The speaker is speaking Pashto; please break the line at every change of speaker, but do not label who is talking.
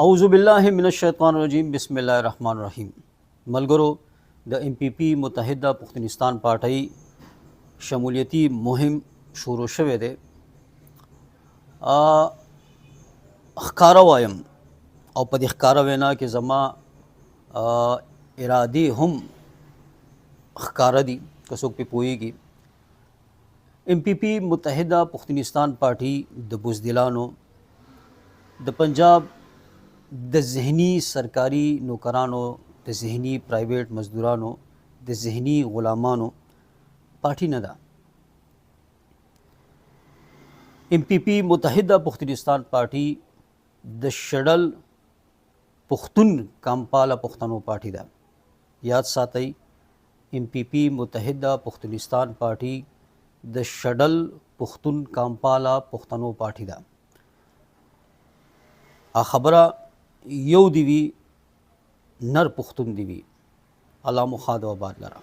اعوذ باللہ من الشیطان الرجیم بسم اللہ الرحمن الرحیم. ملګرو د MPP متحده پښتونستان پارټۍ شمولیتي مهم شروع شوی دی. ښکاره وایم او په دې ښکاره وینا کې زما ارادې هم ښکاره دي که څوک پې پوهیږي. MPP متحده پښتونستان پارټي د بزدلانو د پنجاب د ذهني سرکاري نوکرانو، د ذهني پرایویټ مزدورانو، د ذهني غلامانو پارټي نه ده. MPP متحده پښتونستان پارټي د شډل پښتون کامپاله پښتنو پارټي ده. یاد ساتئ، MPP متحده پښتونستان پارټي د شډل پښتون کامپاله پښتنو پارټي ده. خبره یو دی وي، نر پښتون دی وي. الله مو ښاد او آباد لره.